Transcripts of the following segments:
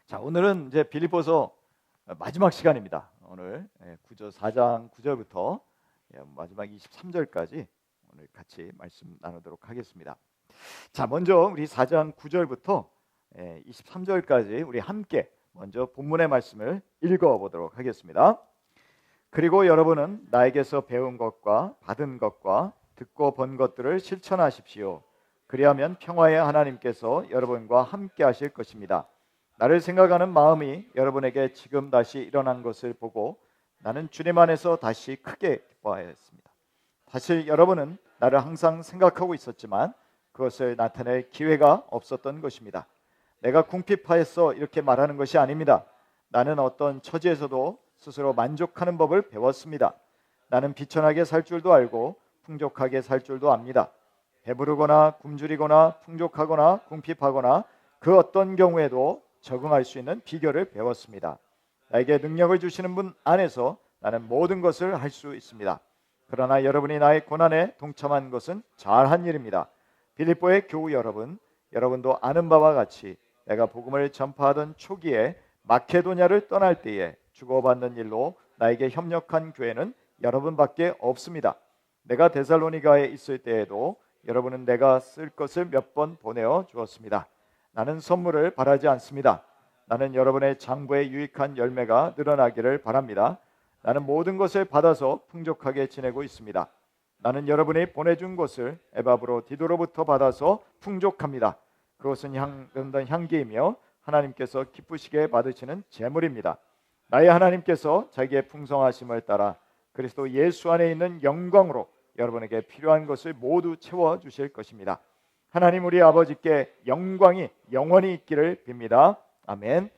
자, 오늘은 이제 빌립보서 마지막 시간입니다. 오늘 4장 9절부터 마지막 23절까지 오늘 같이 말씀 나누도록 하겠습니다. 자, 먼저 우리 4장 9절부터 23절까지 우리 함께 먼저 본문의 말씀을 읽어보도록 하겠습니다. 그리고 여러분은 나에게서 배운 것과 받은 것과 듣고 본 것들을 실천하십시오. 그리하면 평화의 하나님께서 여러분과 함께 하실 것입니다. 나를 생각하는 마음이 여러분에게 지금 다시 일어난 것을 보고 나는 주님 안에서 다시 크게 기뻐하였습니다. 사실 여러분은 나를 항상 생각하고 있었지만 그것을 나타낼 기회가 없었던 것입니다. 내가 궁핍하여서 이렇게 말하는 것이 아닙니다. 나는 어떤 처지에서도 스스로 만족하는 법을 배웠습니다. 나는 비천하게 살 줄도 알고 풍족하게 살 줄도 압니다. 배부르거나 굶주리거나 풍족하거나 궁핍하거나 그 어떤 경우에도 적응할 수 있는 비결을 배웠습니다. 나에게 능력을 주시는 분 안에서 나는 모든 것을 할 수 있습니다. 그러나 여러분이 나의 고난에 동참한 것은 잘한 일입니다. 빌립보의 교우 여러분, 여러분도 아는 바와 같이 내가 복음을 전파하던 초기에 마케도냐를 떠날 때에 주고받는 일로 나에게 협력한 교회는 여러분밖에 없습니다. 내가 데살로니가에 있을 때에도 여러분은 내가 쓸 것을 몇 번 보내어 주었습니다. 나는 선물을 바라지 않습니다. 나는 여러분의 장부에 유익한 열매가 늘어나기를 바랍니다. 나는 모든 것을 받아서 풍족하게 지내고 있습니다. 나는 여러분이 보내준 것을 에바브로 디도로부터 받아서 풍족합니다. 그것은 아름다운 향기이며 하나님께서 기쁘시게 받으시는 제물입니다. 나의 하나님께서 자기의 풍성하심을 따라 그리스도 예수 안에 있는 영광으로 여러분에게 필요한 것을 모두 채워주실 것입니다. 하나님 우리 아버지께 영광이 영원히 있기를 빕니다. 아멘.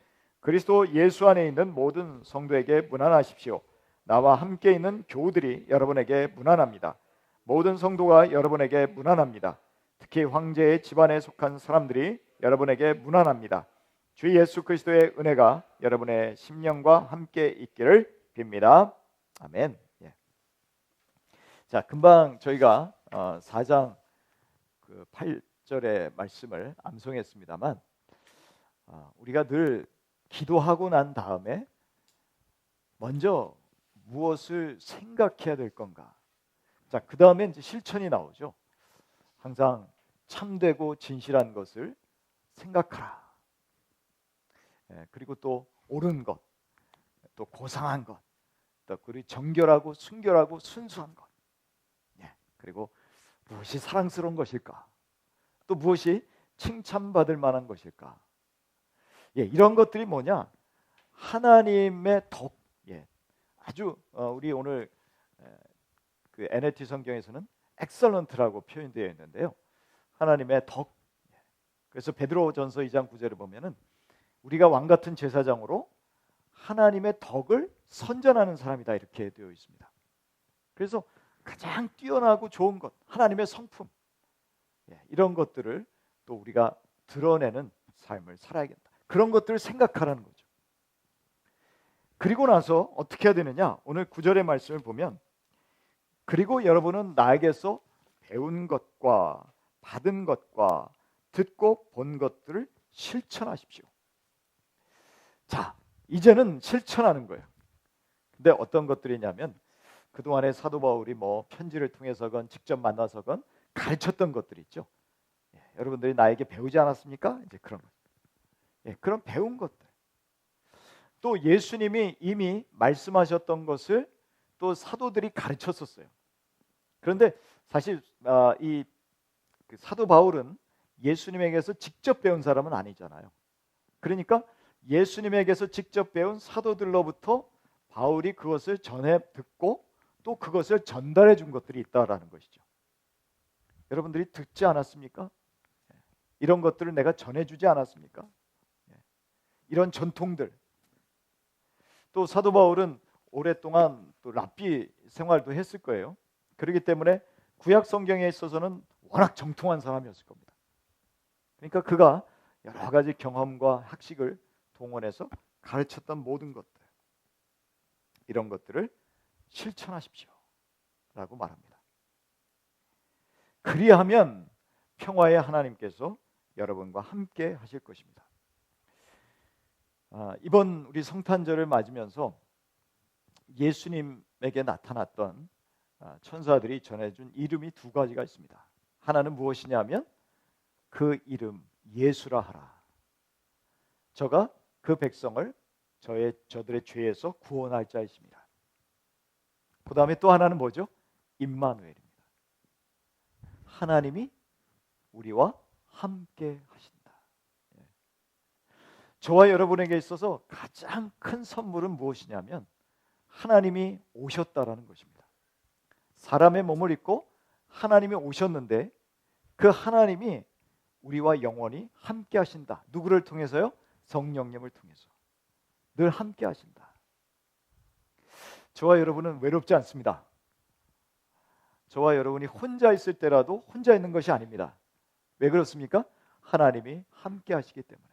그리스도 예수 안에 있는 모든 성도에게 문안하십시오. 나와 함께 있는 교우들이 여러분에게 문안합니다. 모든 성도가 여러분에게 문안합니다. 특히 황제의 집안에 속한 사람들이 여러분에게 문안합니다. 주 예수 그리스도의 은혜가 여러분의 심령과 함께 있기를 빕니다. 아멘. 자, 금방 저희가 4장 8절의 말씀을 암송했습니다만 우리가 늘 기도하고 난 다음에 먼저 무엇을 생각해야 될 건가? 자, 그 다음에 이제 실천이 나오죠. 항상 참되고 진실한 것을 생각하라. 그리고 또 옳은 것, 또 고상한 것, 또 그리고 정결하고 순결하고 순수한 것. 그리고 무엇이 사랑스러운 것일까? 또 무엇이 칭찬받을 만한 것일까? 이런 것들이 뭐냐? 하나님의 덕. 아주 우리 오늘 그 NLT 성경에서는 excellent라고 표현되어 있는데요. 하나님의 덕. 그래서 베드로전서 2장 9절을 보면은 우리가 왕 같은 제사장으로 하나님의 덕을 선전하는 사람이다 이렇게 되어 있습니다. 그래서 가장 뛰어나고 좋은 것, 하나님의 성품, 이런 것들을 또 우리가 드러내는 삶을 살아야겠다. 그런 것들을 생각하라는 거죠. 그리고 나서 어떻게 해야 되느냐? 오늘 9절의 말씀을 보면 그리고 여러분은 나에게서 배운 것과 받은 것과 듣고 본 것들을 실천하십시오. 자, 이제는 실천하는 거예요. 근데 어떤 것들이냐면 그동안에 사도 바울이 편지를 통해서건 직접 만나서건 가르쳤던 것들이 있죠. 여러분들이 나에게 배우지 않았습니까? 이제 그런 것. 그런 배운 것들. 또 예수님이 이미 말씀하셨던 것을 또 사도들이 가르쳤었어요. 그런데 사실 이 사도 바울은 예수님에게서 직접 배운 사람은 아니잖아요. 그러니까 예수님에게서 직접 배운 사도들로부터 바울이 그것을 전해 듣고 또 그것을 전달해 준 것들이 있다라는 것이죠. 여러분들이 듣지 않았습니까? 이런 것들을 내가 전해주지 않았습니까? 이런 전통들. 또 사도 바울은 오랫동안 또 랍비 생활도 했을 거예요. 그렇기 때문에 구약 성경에 있어서는 워낙 정통한 사람이었을 겁니다. 그러니까 그가 여러 가지 경험과 학식을 동원해서 가르쳤던 모든 것들, 이런 것들을 실천하십시오 라고 말합니다. 그리하면 평화의 하나님께서 여러분과 함께 하실 것입니다. 이번 우리 성탄절을 맞으면서 예수님에게 나타났던 천사들이 전해준 이름이 두 가지가 있습니다. 하나는 무엇이냐면 그 이름 예수라 하라. 저가 그 백성을 저들의 죄에서 구원할 자이십니다. 그 다음에 또 하나는 뭐죠? 임마누엘입니다. 하나님이 우리와 함께 하신다. 저와 여러분에게 있어서 가장 큰 선물은 무엇이냐면 하나님이 오셨다라는 것입니다. 사람의 몸을 입고 하나님이 오셨는데 그 하나님이 우리와 영원히 함께 하신다. 누구를 통해서요? 성령님을 통해서 늘 함께 하신다. 저와 여러분은 외롭지 않습니다. 저와 여러분이 혼자 있을 때라도 혼자 있는 것이 아닙니다. 왜 그렇습니까? 하나님이 함께 하시기 때문에.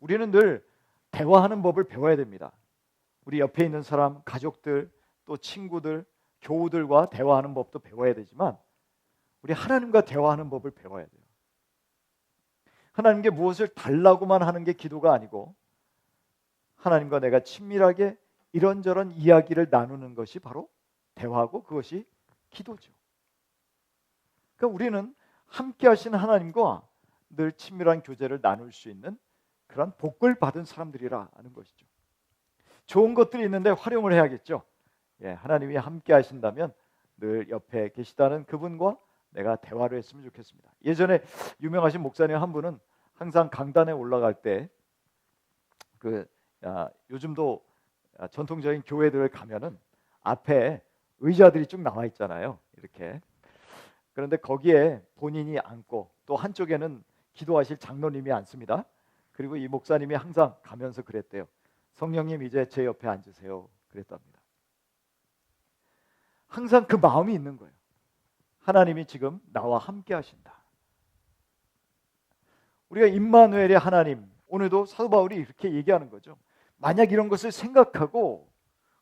우리는 늘 대화하는 법을 배워야 됩니다. 우리 옆에 있는 사람, 가족들, 또 친구들, 교우들과 대화하는 법도 배워야 되지만 우리 하나님과 대화하는 법을 배워야 돼요. 하나님께 무엇을 달라고만 하는 게 기도가 아니고 하나님과 내가 친밀하게 이런저런 이야기를 나누는 것이 바로 대화고 그것이 기도죠. 그러니까 우리는 함께 하신 하나님과 늘 친밀한 교제를 나눌 수 있는 그런 복을 받은 사람들이라는 것이죠. 좋은 것들이 있는데 활용을 해야겠죠. 하나님이 함께 하신다면 늘 옆에 계시다는 그분과 내가 대화를 했으면 좋겠습니다. 예전에 유명하신 목사님 한 분은 항상 강단에 올라갈 때 요즘도 전통적인 교회들을 가면은 앞에 의자들이 쭉 나와 있잖아요. 이렇게. 그런데 거기에 본인이 앉고 또 한쪽에는 기도하실 장로님이 앉습니다. 그리고 이 목사님이 항상 가면서 그랬대요. 성령님 이제 제 옆에 앉으세요. 그랬답니다. 항상 그 마음이 있는 거예요. 하나님이 지금 나와 함께 하신다. 우리가 임마누엘의 하나님, 오늘도 사도 바울이 이렇게 얘기하는 거죠. 만약 이런 것을 생각하고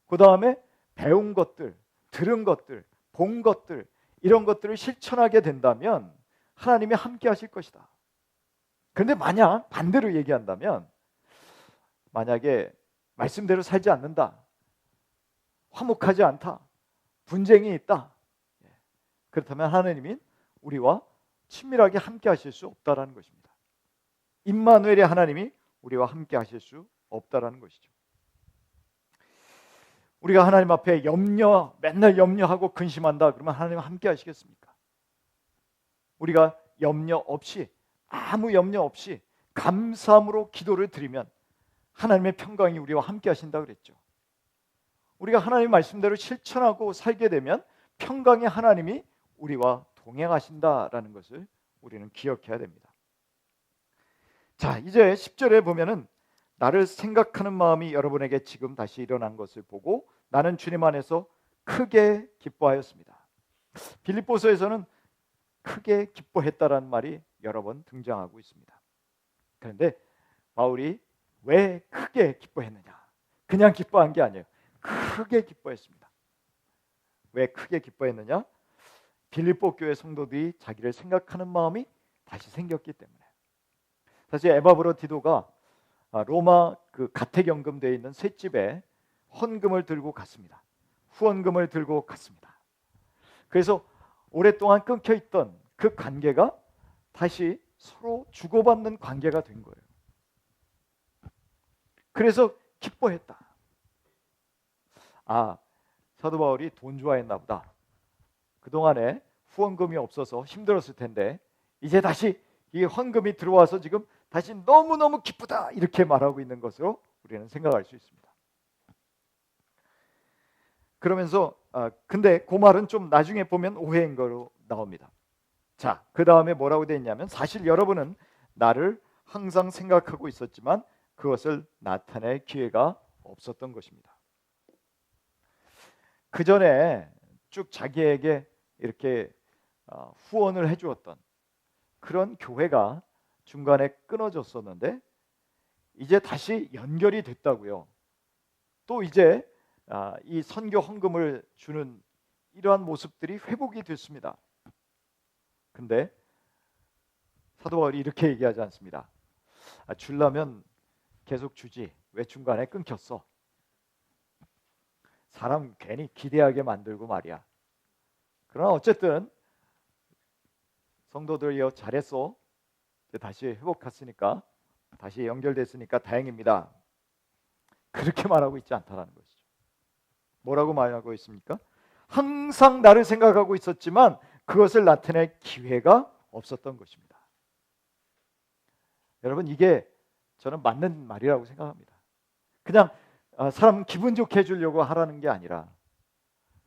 그 다음에 배운 것들, 들은 것들, 본 것들 이런 것들을 실천하게 된다면 하나님이 함께 하실 것이다. 그런데 만약 반대로 얘기한다면 만약에 말씀대로 살지 않는다, 화목하지 않다, 분쟁이 있다, 그렇다면 하나님은 우리와 친밀하게 함께 하실 수 없다라는 것입니다. 임마누엘의 하나님이 우리와 함께 하실 수 없다라는 것이죠. 우리가 하나님 앞에 맨날 염려하고 근심한다 그러면 하나님 함께 하시겠습니까? 우리가 아무 염려 없이 감사함으로 기도를 드리면 하나님의 평강이 우리와 함께 하신다 그랬죠. 우리가 하나님의 말씀대로 실천하고 살게 되면 평강의 하나님이 우리와 동행하신다라는 것을 우리는 기억해야 됩니다. 자, 이제 10절에 보면은 나를 생각하는 마음이 여러분에게 지금 다시 일어난 것을 보고 나는 주님 안에서 크게 기뻐하였습니다. 빌립보서에서는 크게 기뻐했다라는 말이 여러 번 등장하고 있습니다. 그런데 바울이 왜 크게 기뻐했느냐? 그냥 기뻐한 게 아니에요. 크게 기뻐했습니다. 왜 크게 기뻐했느냐? 빌립보 교회 성도들이 자기를 생각하는 마음이 다시 생겼기 때문에. 사실 에바브로디도가 로마 그 가택연금대에 있는 셋집에 헌금을 들고 갔습니다. 후원금을 들고 갔습니다. 그래서 오랫동안 끊겨 있던 그 관계가 다시 서로 주고받는 관계가 된 거예요. 그래서 기뻐했다. 사도 바울이 돈 좋아했나 보다. 그동안에 후원금이 없어서 힘들었을 텐데 이제 다시 이 헌금이 들어와서 지금 다시 너무너무 기쁘다 이렇게 말하고 있는 것으로 우리는 생각할 수 있습니다. 그러면서 근데 그 말은 좀 나중에 보면 오해인 거로 나옵니다. 자, 그 다음에 뭐라고 되어 있냐면 사실 여러분은 나를 항상 생각하고 있었지만 그것을 나타낼 기회가 없었던 것입니다. 그 전에 쭉 자기에게 이렇게 후원을 해주었던 그런 교회가 중간에 끊어졌었는데 이제 다시 연결이 됐다고요. 또 이제 이 선교 헌금을 주는 이러한 모습들이 회복이 됐습니다. 근데 사도 바울이 이렇게 얘기하지 않습니다. 주려면 계속 주지 왜 중간에 끊겼어? 사람 괜히 기대하게 만들고 말이야. 그러나 어쨌든 성도들이여 잘했어. 다시 회복했으니까, 다시 연결됐으니까 다행입니다. 그렇게 말하고 있지 않다라는 것이죠. 뭐라고 말하고 있습니까? 항상 나를 생각하고 있었지만 그것을 나타낼 기회가 없었던 것입니다. 여러분, 이게 저는 맞는 말이라고 생각합니다. 그냥 사람 기분 좋게 해주려고 하라는 게 아니라,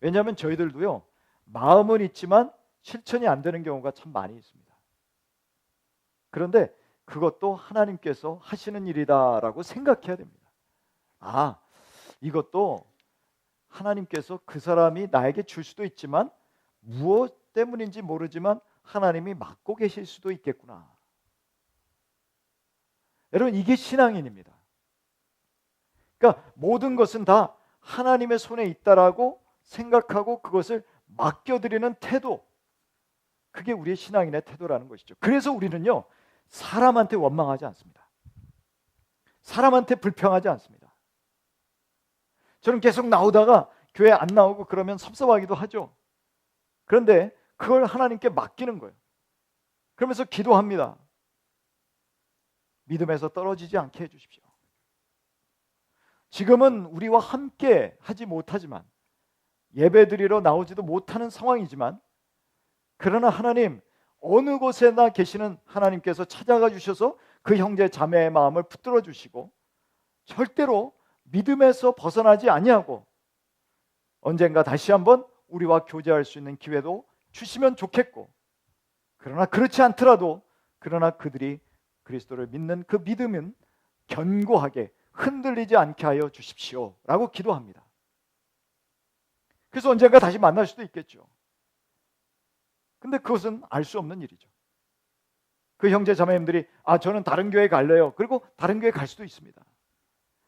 왜냐하면 저희들도요, 마음은 있지만 실천이 안 되는 경우가 참 많이 있습니다. 그런데 그것도 하나님께서 하시는 일이다라고 생각해야 됩니다. 아, 이것도 하나님께서 그 사람이 나에게 줄 수도 있지만 무엇 때문인지 모르지만 하나님이 맡고 계실 수도 있겠구나. 여러분, 이게 신앙인입니다. 그러니까 모든 것은 다 하나님의 손에 있다라고 생각하고 그것을 맡겨드리는 태도, 그게 우리의 신앙인의 태도라는 것이죠. 그래서 우리는요, 사람한테 원망하지 않습니다. 사람한테 불평하지 않습니다. 저는 계속 나오다가 교회 안 나오고 그러면 섭섭하기도 하죠. 그런데 그걸 하나님께 맡기는 거예요. 그러면서 기도합니다. 믿음에서 떨어지지 않게 해주십시오. 지금은 우리와 함께 하지 못하지만, 예배드리러 나오지도 못하는 상황이지만, 그러나 하나님, 어느 곳에나 계시는 하나님께서 찾아가 주셔서 그 형제 자매의 마음을 붙들어 주시고 절대로 믿음에서 벗어나지 아니하고 언젠가 다시 한번 우리와 교제할 수 있는 기회도 주시면 좋겠고, 그러나 그렇지 않더라도 그러나 그들이 그리스도를 믿는 그 믿음은 견고하게 흔들리지 않게 하여 주십시오 라고 기도합니다. 그래서 언젠가 다시 만날 수도 있겠죠. 근데 그것은 알 수 없는 일이죠. 그 형제 자매님들이 저는 다른 교회 갈래요. 그리고 다른 교회 갈 수도 있습니다.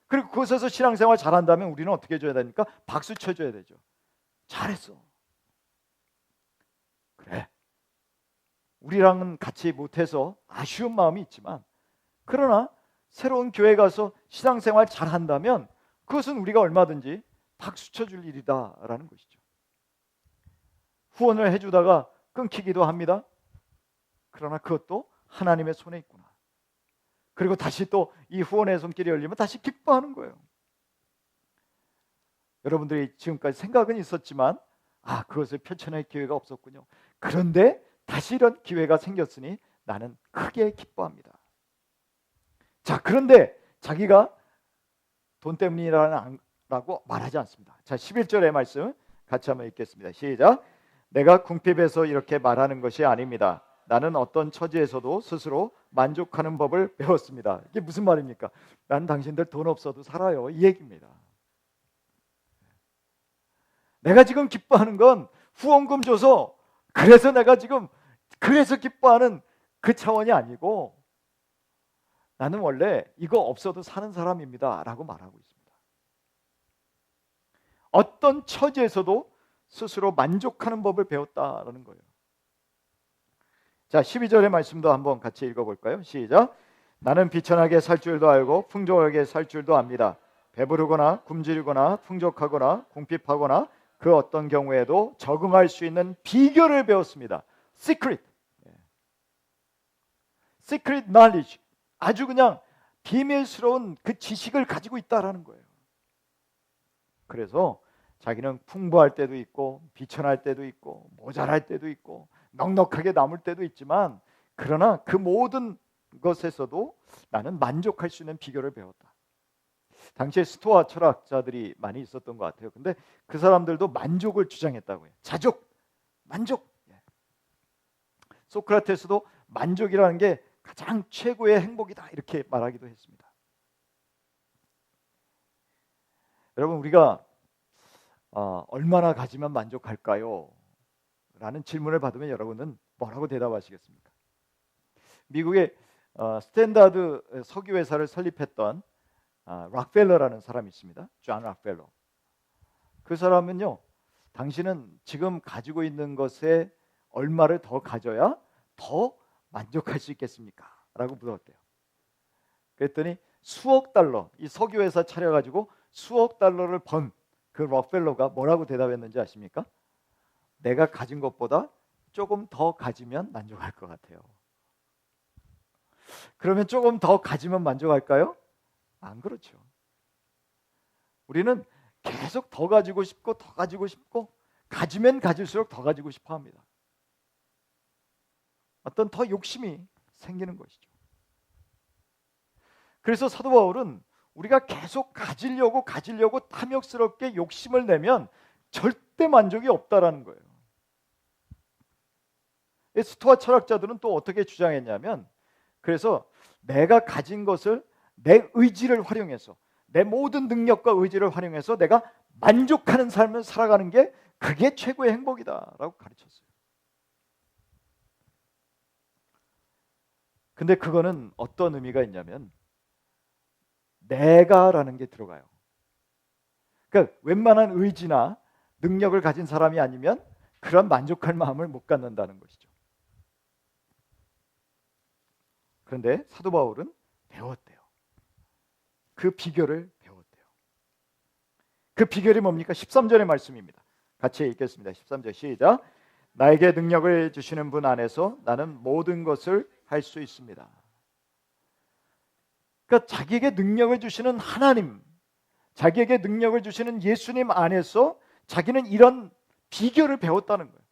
그리고 그곳에서 신앙생활 잘한다면 우리는 어떻게 해줘야 됩니까? 박수 쳐줘야 되죠. 잘했어. 그래. 우리랑은 같이 못해서 아쉬운 마음이 있지만, 그러나 새로운 교회 가서 신앙생활 잘한다면 그것은 우리가 얼마든지 박수 쳐줄 일이다라는 것이죠. 후원을 해주다가 끊기기도 합니다. 그러나 그것도 하나님의 손에 있구나. 그리고 다시 또 이 후원의 손길이 열리면 다시 기뻐하는 거예요. 여러분들이 지금까지 생각은 있었지만 그것을 펼쳐낼 기회가 없었군요. 그런데 다시 이런 기회가 생겼으니 나는 크게 기뻐합니다. 자, 그런데 자기가 돈 때문이라고 말하지 않습니다. 자, 11절의 말씀 같이 한번 읽겠습니다. 시작. 내가 궁핍해서 이렇게 말하는 것이 아닙니다. 나는 어떤 처지에서도 스스로 만족하는 법을 배웠습니다. 이게 무슨 말입니까? 난 당신들 돈 없어도 살아요, 이 얘기입니다. 내가 지금 기뻐하는 건 후원금 줘서 그래서 내가 지금 그래서 기뻐하는 그 차원이 아니고, 나는 원래 이거 없어도 사는 사람입니다 라고 말하고 있습니다. 어떤 처지에서도 스스로 만족하는 법을 배웠다라는 거예요. 자, 12절의 말씀도 한번 같이 읽어볼까요? 시작. 나는 비천하게 살 줄도 알고 풍족하게 살 줄도 압니다. 배부르거나 굶주리거나 풍족하거나 궁핍하거나 그 어떤 경우에도 적응할 수 있는 비결을 배웠습니다. Secret knowledge, 아주 그냥 비밀스러운 그 지식을 가지고 있다라는 거예요. 그래서 자기는 풍부할 때도 있고 비천할 때도 있고 모자랄 때도 있고 넉넉하게 남을 때도 있지만, 그러나 그 모든 것에서도 나는 만족할 수 있는 비결을 배웠다. 당시에 스토아 철학자들이 많이 있었던 것 같아요. 근데 그 사람들도 만족을 주장했다고 해요. 자족, 만족. 소크라테스도 만족이라는 게 가장 최고의 행복이다 이렇게 말하기도 했습니다. 여러분, 우리가 얼마나 가지면 만족할까요? 라는 질문을 받으면 여러분은 뭐라고 대답하시겠습니까? 미국의 스탠다드 석유 회사를 설립했던 락펠러라는 사람이 있습니다. 존 락펠러. 그 사람은요, 당신은 지금 가지고 있는 것에 얼마를 더 가져야 더 만족할 수 있겠습니까? 라고 물었대요. 그랬더니 수억 달러, 이 석유회사 차려가지고 수억 달러를 번 그 록펠러가 뭐라고 대답했는지 아십니까? 내가 가진 것보다 조금 더 가지면 만족할 것 같아요. 그러면 조금 더 가지면 만족할까요? 안 그렇죠. 우리는 계속 더 가지고 싶고 더 가지고 싶고 가지면 가질수록 더 가지고 싶어 합니다. 어떤 더 욕심이 생기는 것이죠. 그래서 사도 바울은 우리가 계속 가지려고 탐욕스럽게 욕심을 내면 절대 만족이 없다라는 거예요. 스토아 철학자들은 또 어떻게 주장했냐면, 그래서 내가 가진 것을 내 의지를 활용해서, 내 모든 능력과 의지를 활용해서 내가 만족하는 삶을 살아가는 게 그게 최고의 행복이다라고 가르쳤어요. 근데 그거는 어떤 의미가 있냐면 내가라는 게 들어가요. 그러니까 웬만한 의지나 능력을 가진 사람이 아니면 그런 만족할 마음을 못 갖는다는 것이죠. 그런데 사도 바울은 배웠대요. 그 비결을 배웠대요. 그 비결이 뭡니까? 13절의 말씀입니다. 같이 읽겠습니다. 13절 시작. 나에게 능력을 주시는 분 안에서 나는 모든 것을 할 수 있습니다. 그러니까 자기에게 능력을 주시는 하나님, 자기에게 능력을 주시는 예수님 안에서 자기는 이런 비결을 배웠다는 거예요.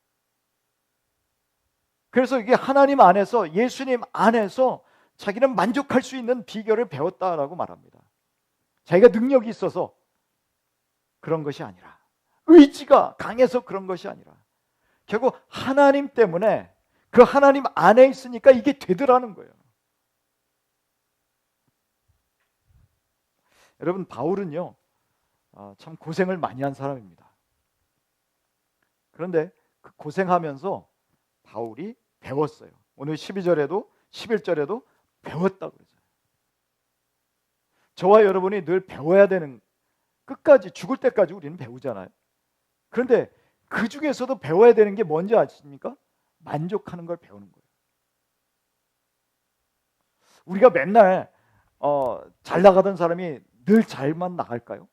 그래서 이게 하나님 안에서, 예수님 안에서 자기는 만족할 수 있는 비결을 배웠다라고 말합니다. 자기가 능력이 있어서 그런 것이 아니라, 의지가 강해서 그런 것이 아니라, 결국 하나님 때문에, 그 하나님 안에 있으니까 이게 되더라는 거예요. 여러분, 바울은요 참 고생을 많이 한 사람입니다. 그런데 그 고생하면서 바울이 배웠어요. 오늘 12절에도 11절에도 배웠다고 그러죠. 저와 여러분이 늘 배워야 되는, 끝까지 죽을 때까지 우리는 배우잖아요. 그런데 그 중에서도 배워야 되는 게 뭔지 아십니까? 만족하는 걸 배우는 거예요. 우리가 맨날 잘 나가던 사람이 늘 잘만 나갈까요?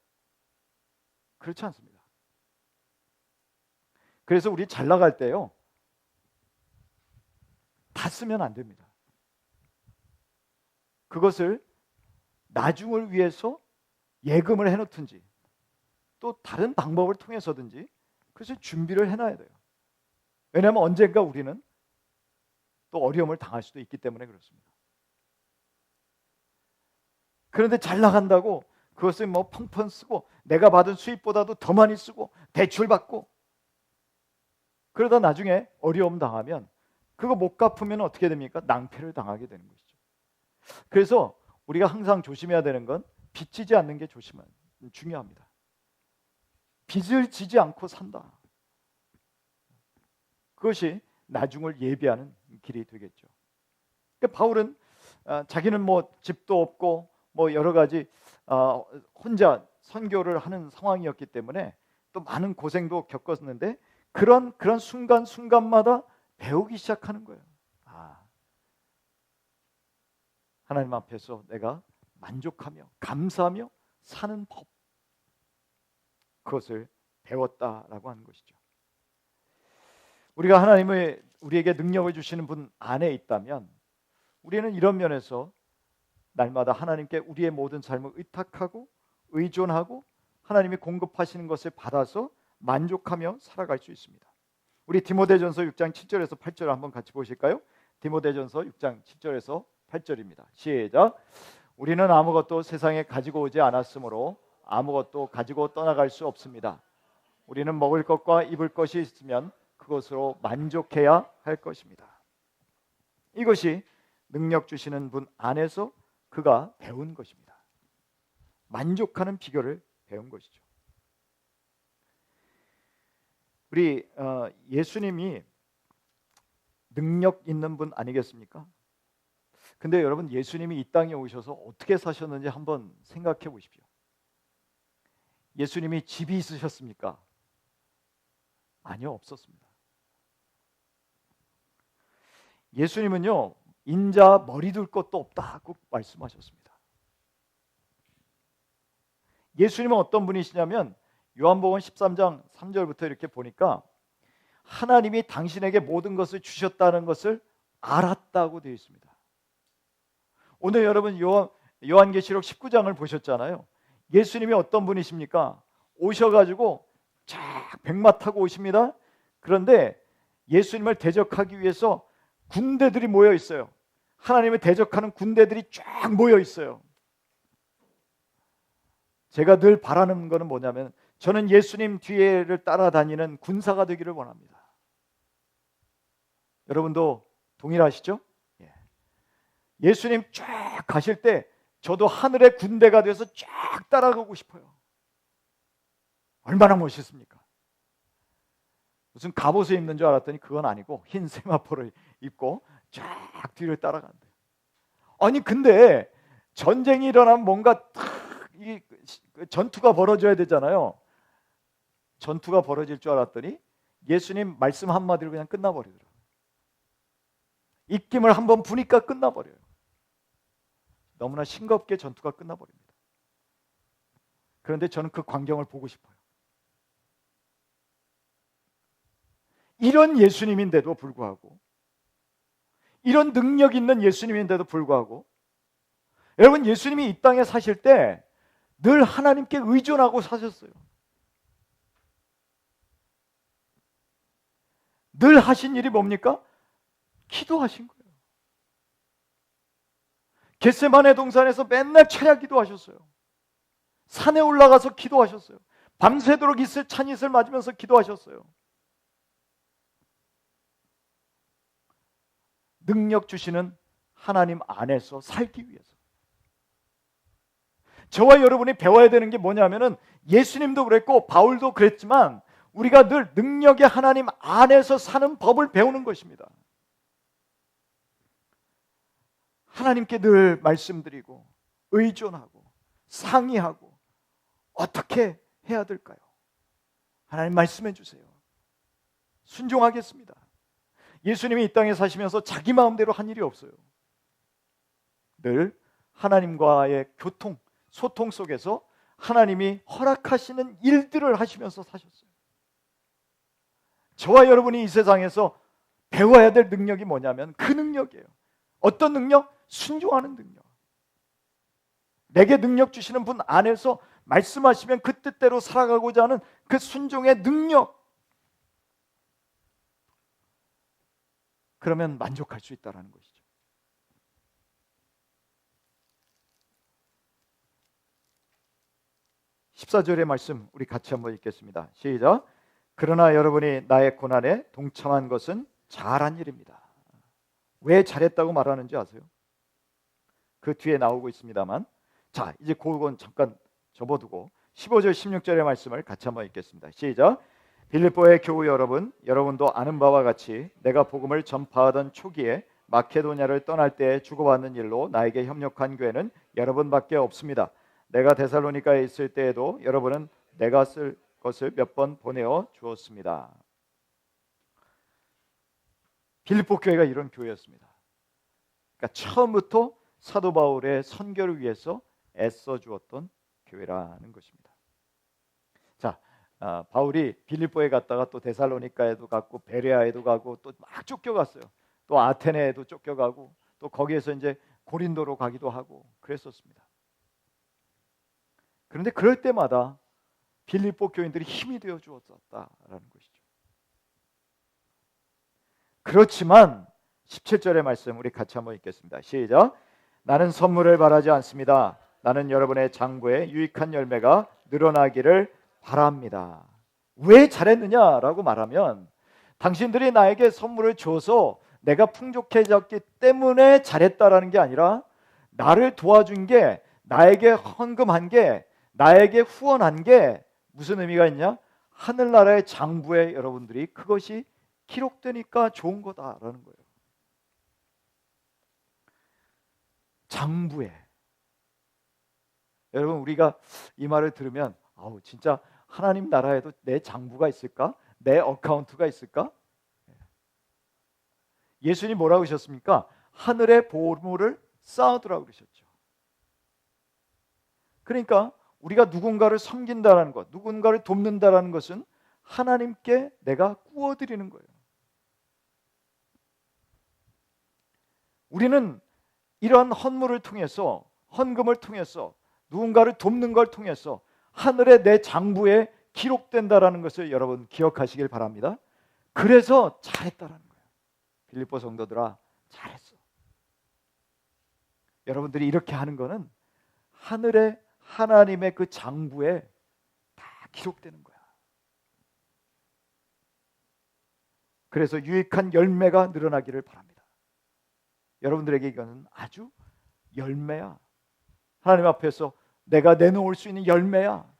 그렇지 않습니다. 그래서 우리 잘 나갈 때요, 다 쓰면 안 됩니다. 그것을 나중을 위해서 예금을 해놓든지 또 다른 방법을 통해서든지 그래서 준비를 해놔야 돼요. 왜냐하면 언젠가 우리는 또 어려움을 당할 수도 있기 때문에 그렇습니다. 그런데 잘 나간다고 그것을 뭐 펑펑 쓰고 내가 받은 수입보다도 더 많이 쓰고 대출 받고 그러다 나중에 어려움 당하면 그거 못 갚으면 어떻게 됩니까? 낭패를 당하게 되는 것이죠. 그래서 우리가 항상 조심해야 되는 건 빚지지 않는 게 중요합니다. 빚을 지지 않고 산다. 그것이 나중을 예비하는 길이 되겠죠. 그러니까 바울은 자기는 뭐 집도 없고 뭐 여러 가지 혼자 선교를 하는 상황이었기 때문에 또 많은 고생도 겪었는데 그런 순간순간마다 배우기 시작하는 거예요. 하나님 앞에서 내가 만족하며 감사하며 사는 법, 그것을 배웠다라고 하는 것이죠. 우리가 하나님의 우리에게 능력을 주시는 분 안에 있다면 우리는 이런 면에서 날마다 하나님께 우리의 모든 삶을 의탁하고 의존하고 하나님이 공급하시는 것을 받아서 만족하며 살아갈 수 있습니다. 우리 디모데전서 6장 7절에서 8절을 한번 같이 보실까요? 디모데전서 6장 7절에서 8절입니다. 시작. 우리는 아무것도 세상에 가지고 오지 않았으므로 아무것도 가지고 떠나갈 수 없습니다. 우리는 먹을 것과 입을 것이 있으면 그것으로 만족해야 할 것입니다. 이것이 능력 주시는 분 안에서 그가 배운 것입니다. 만족하는 비결을 배운 것이죠. 우리 예수님이 능력 있는 분 아니겠습니까? 근데 여러분, 예수님이 이 땅에 오셔서 어떻게 사셨는지 한번 생각해 보십시오. 예수님이 집이 있으셨습니까? 아니요, 없었습니다. 예수님은요, 인자 머리 둘 것도 없다고 말씀하셨습니다. 예수님은 어떤 분이시냐면 요한복음 13장 3절부터 이렇게 보니까 하나님이 당신에게 모든 것을 주셨다는 것을 알았다고 되어 있습니다. 오늘 여러분 요한계시록 19장을 보셨잖아요. 예수님이 어떤 분이십니까? 오셔가지고 쫙 백마 타고 오십니다. 그런데 예수님을 대적하기 위해서 군대들이 모여 있어요. 하나님을 대적하는 군대들이 쫙 모여 있어요. 제가 늘 바라는 것은 뭐냐면 저는 예수님 뒤를 따라다니는 군사가 되기를 원합니다. 여러분도 동일하시죠? 예수님 쫙 가실 때 저도 하늘의 군대가 돼서 쫙 따라가고 싶어요. 얼마나 멋있습니까? 무슨 갑옷을 입는 줄 알았더니 그건 아니고 흰 세마포를 입고 쫙 뒤를 따라간대. 아니 근데 전쟁이 일어나면 뭔가 이 전투가 벌어져야 되잖아요. 전투가 벌어질 줄 알았더니 예수님 말씀 한마디로 그냥 끝나버리더라고요. 입김을 한번 부니까 끝나버려요. 너무나 싱겁게 전투가 끝나버립니다. 그런데 저는 그 광경을 보고 싶어요. 이런 예수님인데도 불구하고, 이런 능력 있는 예수님인데도 불구하고, 여러분 예수님이 이 땅에 사실 때 늘 하나님께 의존하고 사셨어요. 늘 하신 일이 뭡니까? 기도하신 거예요. 겟세마네 동산에서 맨날 찬양 기도하셨어요. 산에 올라가서 기도하셨어요. 밤새도록 찬이슬 맞으면서 기도하셨어요. 능력 주시는 하나님 안에서 살기 위해서. 저와 여러분이 배워야 되는 게 뭐냐면은 예수님도 그랬고 바울도 그랬지만 우리가 늘 능력의 하나님 안에서 사는 법을 배우는 것입니다. 하나님께 늘 말씀드리고 의존하고 상의하고 어떻게 해야 될까요? 하나님 말씀해 주세요. 순종하겠습니다. 예수님이 이 땅에 사시면서 자기 마음대로 한 일이 없어요. 늘 하나님과의 소통 속에서 하나님이 허락하시는 일들을 하시면서 사셨어요. 저와 여러분이 이 세상에서 배워야 될 능력이 뭐냐면 그 능력이에요. 어떤 능력? 순종하는 능력. 내게 능력 주시는 분 안에서 말씀하시면 그 뜻대로 살아가고자 하는 그 순종의 능력. 그러면 만족할 수 있다는 것이죠. 14절의 말씀 우리 같이 한번 읽겠습니다. 시작. 그러나 여러분이 나의 고난에 동참한 것은 잘한 일입니다. 왜 잘했다고 말하는지 아세요? 그 뒤에 나오고 있습니다만, 자 이제 그건 잠깐 접어두고 15절 16절의 말씀을 같이 한번 읽겠습니다. 시작. 빌립보의 교우 여러분, 여러분도 아는 바와 같이 내가 복음을 전파하던 초기에 마케도냐를 떠날 때 주고받는 일로 나에게 협력한 교회는 여러분밖에 없습니다. 내가 데살로니가에 있을 때에도 여러분은 내가 쓸 것을 몇 번 보내어 주었습니다. 빌립보 교회가 이런 교회였습니다. 그러니까 처음부터 사도 바울의 선교를 위해서 애써 주었던 교회라는 것입니다. 자, 바울이 빌립보에 갔다가 또 데살로니가에도 갔고 베레아에도 가고 또 막 쫓겨갔어요. 또 아테네에도 쫓겨가고 또 거기에서 이제 고린도로 가기도 하고 그랬었습니다. 그런데 그럴 때마다 빌립보 교인들이 힘이 되어 주었다라는 것이죠. 그렇지만 17절의 말씀 우리 같이 한번 읽겠습니다. 시작. 나는 선물을 바라지 않습니다. 나는 여러분의 장부에 유익한 열매가 늘어나기를 바랍니다. 왜 잘했느냐라고 말하면 당신들이 나에게 선물을 줘서 내가 풍족해졌기 때문에 잘했다라는 게 아니라 나를 도와준 게, 나에게 헌금한 게, 나에게 후원한 게 무슨 의미가 있냐? 하늘나라의 장부에 여러분들이 그것이 기록되니까 좋은 거다라는 거예요. 장부에. 여러분 우리가 이 말을 들으면 아우 진짜 하나님 나라에도 내 장부가 있을까? 내 어카운트가 있을까? 예수님 뭐라고 하셨습니까? 하늘의 보물을 쌓아두라고 그러셨죠. 그러니까 우리가 누군가를 섬긴다라는 것, 누군가를 돕는다라는 것은 하나님께 내가 구워드리는 거예요. 우리는 이러한 헌물을 통해서, 헌금을 통해서, 누군가를 돕는 걸 통해서 하늘의 내 장부에 기록된다라는 것을 여러분 기억하시길 바랍니다. 그래서 잘했다라는 거예요. 빌립보 성도들아, 잘했어. 여러분들이 이렇게 하는 거는 하늘의 하나님의 그 장부에 다 기록되는 거야. 그래서 유익한 열매가 늘어나기를 바랍니다. 여러분들에게 이거는 아주 열매야. 하나님 앞에서 내가 내놓을 수 있는 열매야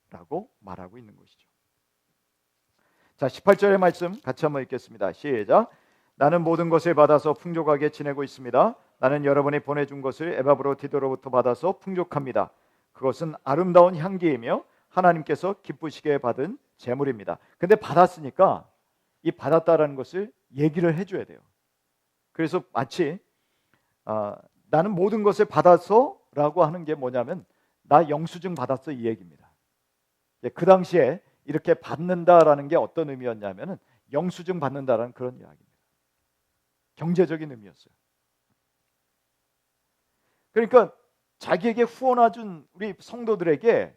라고 말하고 있는 것이죠. 자, 18절의 말씀 같이 한번 읽겠습니다. 시작. 나는 모든 것을 받아서 풍족하게 지내고 있습니다. 나는 여러분이 보내준 것을 에바브로디도로부터 받아서 풍족합니다. 그것은 아름다운 향기이며 하나님께서 기쁘시게 받은 제물입니다. 근데 받았으니까 이 받았다라는 것을 얘기를 해줘야 돼요. 그래서 마치 나는 모든 것을 받아서 라고 하는 게 뭐냐면 나 영수증 받았어 이 얘기입니다. 그 당시에 이렇게 받는다라는 게 어떤 의미였냐면 영수증 받는다라는 그런 이야기입니다. 경제적인 의미였어요. 그러니까 자기에게 후원해 준 우리 성도들에게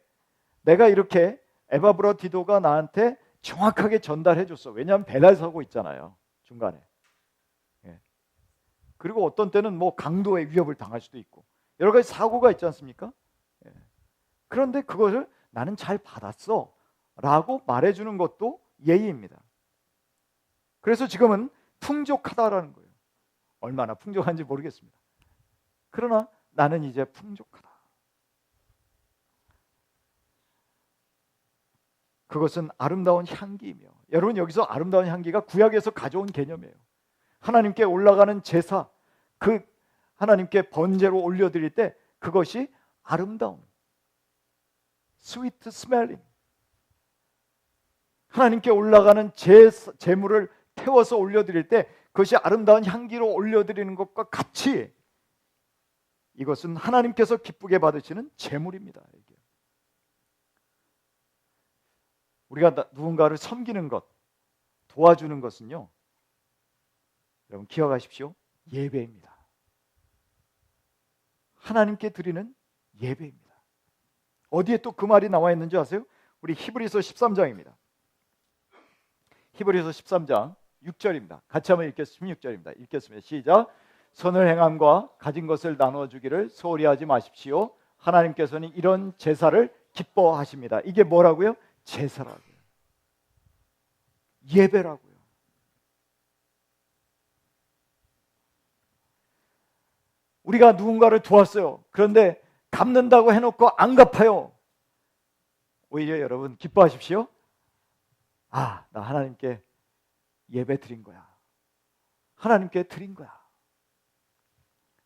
내가 이렇게 에바브로디도가 나한테 정확하게 전달해 줬어. 왜냐하면 배달 사고 있잖아요, 중간에. 그리고 어떤 때는 뭐 강도의 위협을 당할 수도 있고 여러 가지 사고가 있지 않습니까? 그런데 그것을 나는 잘 받았어 라고 말해주는 것도 예의입니다. 그래서 지금은 풍족하다라는 거예요. 얼마나 풍족한지 모르겠습니다. 그러나 나는 이제 풍족하다. 그것은 아름다운 향기이며, 여러분 여기서 아름다운 향기가 구약에서 가져온 개념이에요. 하나님께 올라가는 제사, 그 하나님께 번제로 올려드릴 때 그것이 아름다운 스위트 스멜링, 하나님께 올라가는 제물을 태워서 올려드릴 때 그것이 아름다운 향기로 올려드리는 것과 같이 이것은 하나님께서 기쁘게 받으시는 제물입니다. 이게. 우리가 누군가를 섬기는 것, 도와주는 것은요, 여러분 기억하십시오. 예배입니다. 하나님께 드리는 예배입니다. 어디에 또 그 말이 나와 있는지 아세요? 우리 히브리서 13장입니다. 히브리서 13장 6절입니다. 같이 한번 읽겠습니다. 16절입니다. 읽겠습니다. 시작. 선을 행함과 가진 것을 나눠주기를 소홀히 하지 마십시오. 하나님께서는 이런 제사를 기뻐하십니다. 이게 뭐라고요? 제사라고요. 예배라고요. 우리가 누군가를 도왔어요. 그런데 갚는다고 해놓고 안 갚아요. 오히려 여러분 기뻐하십시오. 아, 나 하나님께 예배 드린 거야. 하나님께 드린 거야.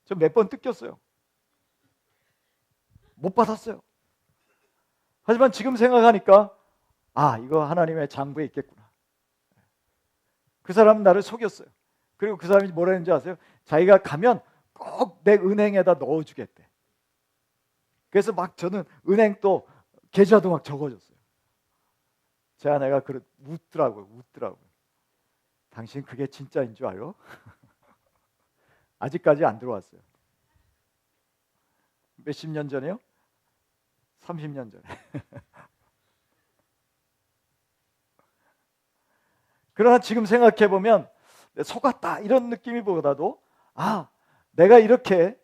저 몇 번 뜯겼어요. 못 받았어요. 하지만 지금 생각하니까 아, 이거 하나님의 장부에 있겠구나. 그 사람은 나를 속였어요. 그리고 그 사람이 뭐라 했는지 아세요? 자기가 가면 꼭 내 은행에다 넣어주겠대. 그래서 막 저는 은행 또 계좌도 막 적어줬어요. 제 아내가 웃더라고요. 당신 그게 진짜인 줄 알고? 아직까지 안 들어왔어요. 몇십 년 전에요? 30년 전에. 그러나 지금 생각해보면 속았다 이런 느낌이보다도 아, 내가 이렇게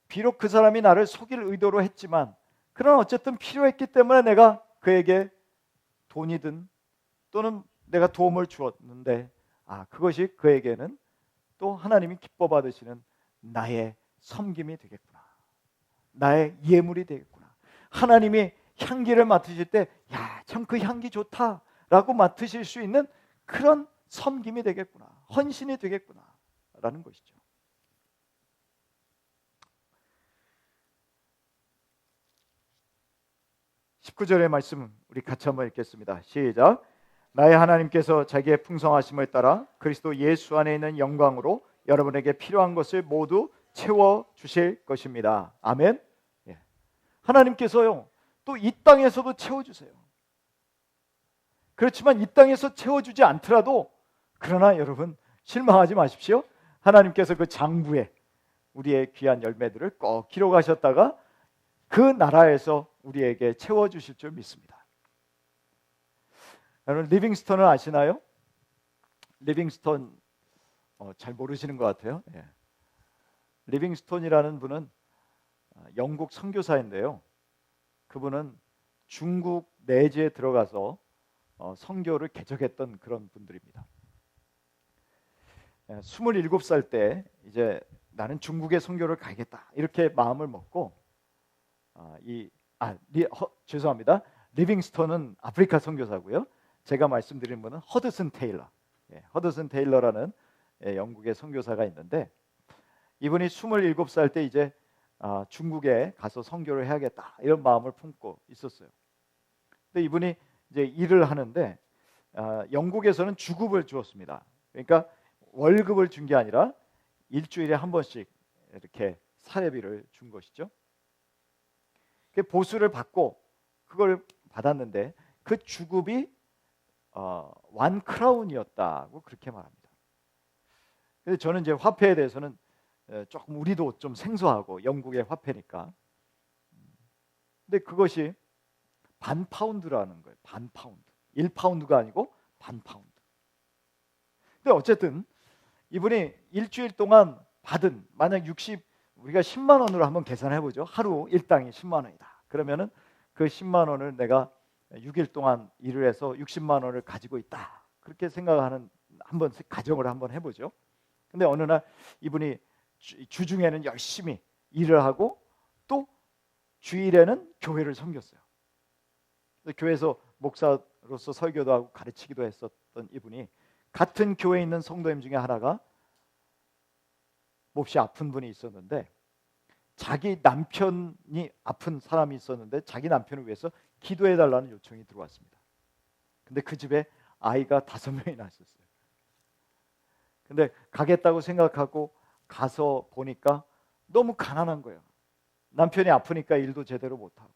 비록 그 사람이 나를 속일 의도로 했지만 그러나 어쨌든 필요했기 때문에 내가 그에게 돈이든 또는 내가 도움을 주었는데 아, 그것이 그에게는 또 하나님이 기뻐 받으시는 나의 섬김이 되겠구나. 나의 예물이 되겠구나. 하나님이 향기를 맡으실 때 야, 참 그 향기 좋다라고 맡으실 수 있는 그런 섬김이 되겠구나. 헌신이 되겠구나 라는 것이죠. (19절의) 말씀 우리 같이 한번 읽겠습니다. 시작. 나의 하나님께서 자기의 풍성하심을 따라 그리스도 예수 안에 있는 영광으로 여러분에게 필요한 것을 모두 채워주실 것입니다. 아멘. 예. 하나님께서요 또 이 땅에서도 채워주세요. 그렇지만 이 땅에서 채워주지 않더라도 그러나 여러분 실망하지 마십시오. 하나님께서 그 장부에 우리의 귀한 열매들을 꼭 기록하셨다가 그 나라에서 우리에게 채워주실 줄 믿습니다. 여러분 리빙스턴을 아시나요? 리빙스턴 잘 모르시는 것 같아요. 예. 리빙스턴이라는 분은 영국 선교사인데요. 그분은 중국 내지에 들어가서 선교를 개척했던 그런 분들입니다. 27살 때 이제 나는 중국에 선교를 가겠다 이렇게 마음을 먹고 죄송합니다. 리빙스턴은 아프리카 선교사고요. 제가 말씀드린 분은 허드슨 테일러. 허드슨 테일러라는 영국의 선교사가 있는데 이분이 27살 때 이제 중국에 가서 선교를 해야겠다 이런 마음을 품고 있었어요. 근데 이분이 이제 일을 하는데 영국에서는 주급을 주었습니다. 그러니까 월급을 준 게 아니라 일주일에 한 번씩 이렇게 사례비를 준 것이죠. 보수를 받고 그걸 받았는데 그 주급이 원 크라운이었다고 그렇게 말합니다. 근데 저는 이제 화폐에 대해서는 조금 우리도 좀 생소하고 영국의 화폐니까. 근데 그것이 반 파운드라는 거예요. 반 파운드. 1파운드가 아니고 반 파운드. 근데 어쨌든 이분이 일주일 동안 받은 만약 우리가 10만 원으로 한번 계산해 보죠. 하루 일당이 10만 원이다. 그러면은 그 10만 원을 내가 6일 동안 일을 해서 60만 원을 가지고 있다. 그렇게 생각하는 한번 가정을 한번 해보죠. 근데 어느 날 이분이 주중에는 열심히 일을 하고 또 주일에는 교회를 섬겼어요. 교회에서 목사로서 설교도 하고 가르치기도 했었던 이분이 같은 교회에 있는 성도님 중에 하나가 몹시 아픈 분이 있었는데 자기 남편이 아픈 사람이 있었는데 자기 남편을 위해서 기도해 달라는 요청이 들어왔습니다. 근데 그 집에 아이가 5명이나 있었어요. 근데 가겠다고 생각하고 가서 보니까 너무 가난한 거예요. 남편이 아프니까 일도 제대로 못하고.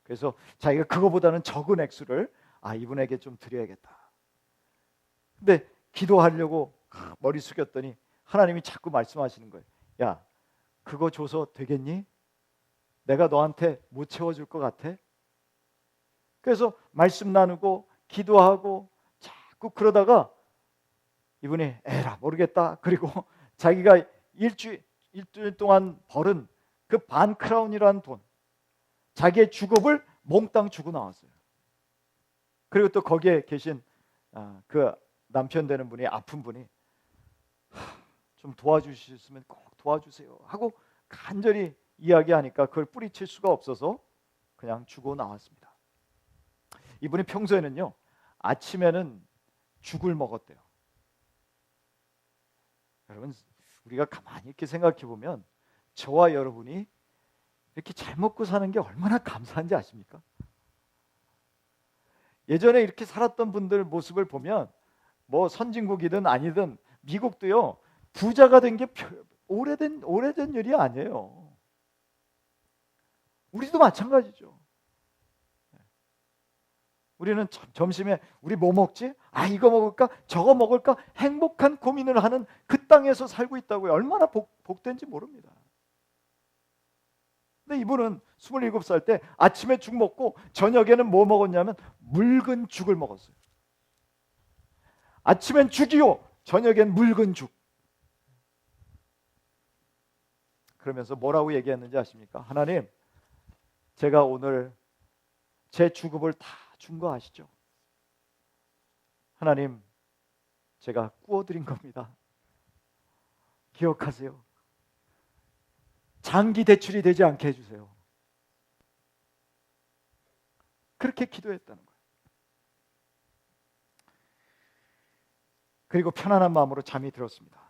그래서 자기가 그거보다는 적은 액수를 이분에게 좀 드려야겠다. 근데 기도하려고 머리 숙였더니 하나님이 자꾸 말씀하시는 거예요. 야, 그거 줘서 되겠니? 내가 너한테 못 채워줄 것 같아? 그래서 말씀 나누고 기도하고 자꾸 그러다가 이분이 에라 모르겠다. 그리고 자기가 일주일 동안 벌은 그 반 크라운이라는 돈, 자기의 주급을 몽땅 주고 나왔어요. 그리고 또 거기에 계신 그 남편 되는 분이 아픈 분이 좀 도와주셨으면 꼭 도와주세요 하고 간절히 이야기하니까 그걸 뿌리칠 수가 없어서 그냥 주고 나왔습니다. 이분이 평소에는요 아침에는 죽을 먹었대요. 여러분 우리가 가만히 이렇게 생각해 보면 저와 여러분이 이렇게 잘 먹고 사는 게 얼마나 감사한지 아십니까? 예전에 이렇게 살았던 분들 모습을 보면 뭐 선진국이든 아니든 미국도요 부자가 된 게 오래된 일이 아니에요. 우리도 마찬가지죠. 우리는 점심에 우리 뭐 먹지? 이거 먹을까? 저거 먹을까? 행복한 고민을 하는 그 땅에서 살고 있다고요. 얼마나 복된지 모릅니다. 근데 이분은 27살 때 아침에 죽 먹고 저녁에는 뭐 먹었냐면 묽은 죽을 먹었어요. 아침엔 죽이요, 저녁엔 묽은 죽. 그러면서 뭐라고 얘기했는지 아십니까? 하나님, 제가 오늘 제 주급을 다 준 거 아시죠? 하나님, 제가 구워드린 겁니다. 기억하세요. 장기 대출이 되지 않게 해주세요. 그렇게 기도했다는 거예요. 그리고 편안한 마음으로 잠이 들었습니다.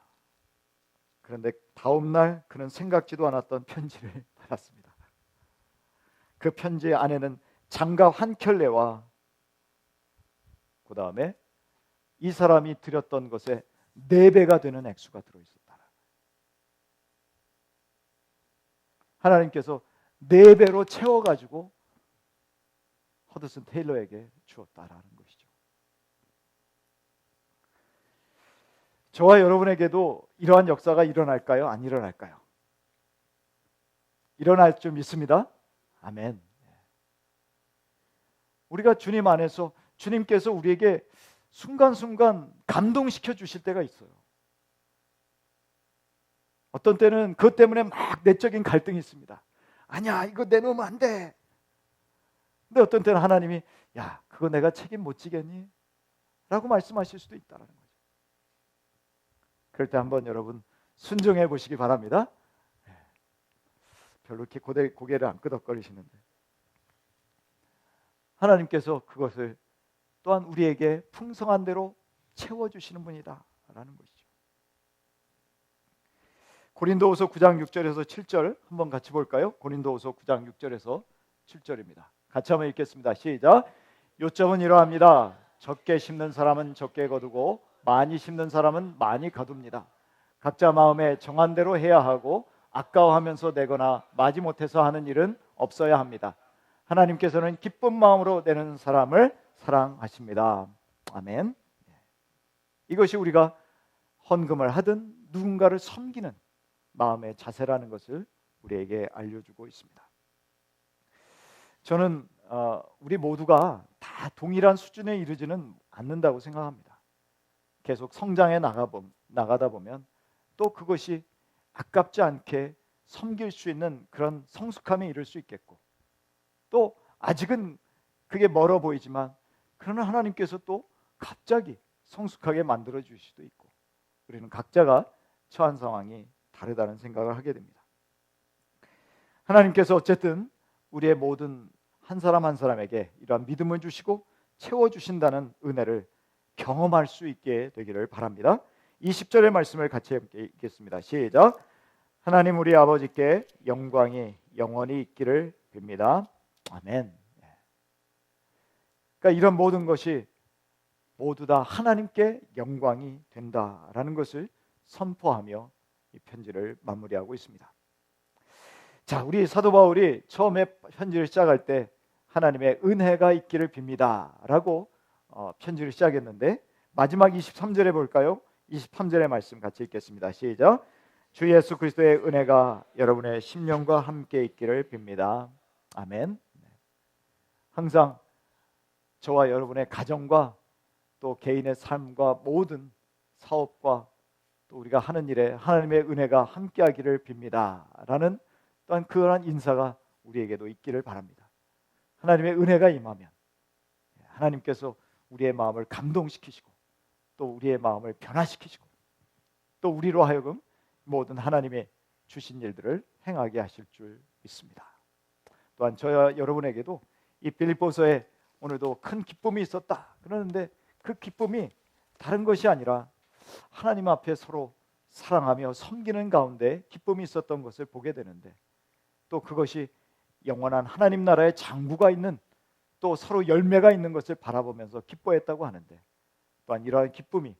그런데 다음 날 그는 생각지도 않았던 편지를 받았습니다. 그 편지 안에는 장갑 한 켤레와 그 다음에 이 사람이 드렸던 것에 4배가 되는 액수가 들어있었다. 하나님께서 4배로 채워가지고 허드슨 테일러에게 주었다라는 것이죠. 저와 여러분에게도 이러한 역사가 일어날까요? 안 일어날까요? 일어날 줄 믿습니다. 아멘. 우리가 주님 안에서 주님께서 우리에게 순간순간 감동시켜 주실 때가 있어요. 어떤 때는 그것 때문에 막 내적인 갈등이 있습니다. 아니야, 이거 내놓으면 안 돼. 근데 어떤 때는 하나님이 야, 그거 내가 책임 못 지겠니? 라고 말씀하실 수도 있다는 거죠. 그럴 때 한번 여러분 순종해 보시기 바랍니다. 별로 이렇게 고개를 안 끄덕거리시는데 하나님께서 그것을 또한 우리에게 풍성한 대로 채워주시는 분이다 라는 것이죠. 고린도후서 9장 6절에서 7절 한번 같이 볼까요? 고린도후서 9장 6절에서 7절입니다. 같이 한번 읽겠습니다. 시작. 요점은 이러합니다. 적게 심는 사람은 적게 거두고 많이 심는 사람은 많이 거둡니다. 각자 마음에 정한 대로 해야 하고 아까워하면서 내거나 마지못해서 하는 일은 없어야 합니다. 하나님께서는 기쁜 마음으로 내는 사람을 사랑하십니다. 아멘. 이것이 우리가 헌금을 하든 누군가를 섬기는 마음의 자세라는 것을 우리에게 알려주고 있습니다. 저는 우리 모두가 다 동일한 수준에 이르지는 않는다고 생각합니다. 계속 성장해 나가다 보면 또 그것이 아깝지 않게 섬길 수 있는 그런 성숙함에 이를 수 있겠고, 또 아직은 그게 멀어 보이지만 그러나 하나님께서 또 갑자기 성숙하게 만들어 주실 수도 있고, 우리는 각자가 처한 상황이 다르다는 생각을 하게 됩니다. 하나님께서 어쨌든 우리의 모든 한 사람 한 사람에게 이러한 믿음을 주시고 채워주신다는 은혜를 경험할 수 있게 되기를 바랍니다. 20절의 말씀을 같이 읽겠습니다. 시작. 하나님 우리 아버지께 영광이 영원히 있기를 빕니다. 아멘. 그러니까 이런 모든 것이 모두 다 하나님께 영광이 된다라는 것을 선포하며 이 편지를 마무리하고 있습니다. 자, 우리 사도 바울이 처음에 편지를 시작할 때 하나님의 은혜가 있기를 빕니다라고 편지를 시작했는데 마지막 23절에 볼까요? 23절의 말씀 같이 읽겠습니다. 시작. 주 예수 그리스도의 은혜가 여러분의 심령과 함께 있기를 빕니다. 아멘. 항상 저와 여러분의 가정과 또 개인의 삶과 모든 사업과 또 우리가 하는 일에 하나님의 은혜가 함께하기를 빕니다 라는 또한 그러한 인사가 우리에게도 있기를 바랍니다. 하나님의 은혜가 임하면 하나님께서 우리의 마음을 감동시키시고 또 우리의 마음을 변화시키시고 또 우리로 하여금 모든 하나님의 주신 일들을 행하게 하실 줄 믿습니다. 또한 저와 여러분에게도 이 빌립보서에 오늘도 큰 기쁨이 있었다 그러는데 그 기쁨이 다른 것이 아니라 하나님 앞에 서로 사랑하며 섬기는 가운데 기쁨이 있었던 것을 보게 되는데, 또 그것이 영원한 하나님 나라의 장부가 있는 또 서로 열매가 있는 것을 바라보면서 기뻐했다고 하는데, 또한 이러한 기쁨이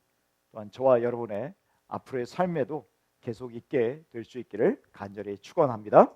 또한 저와 여러분의 앞으로의 삶에도 계속 있게 될 수 있기를 간절히 축원합니다.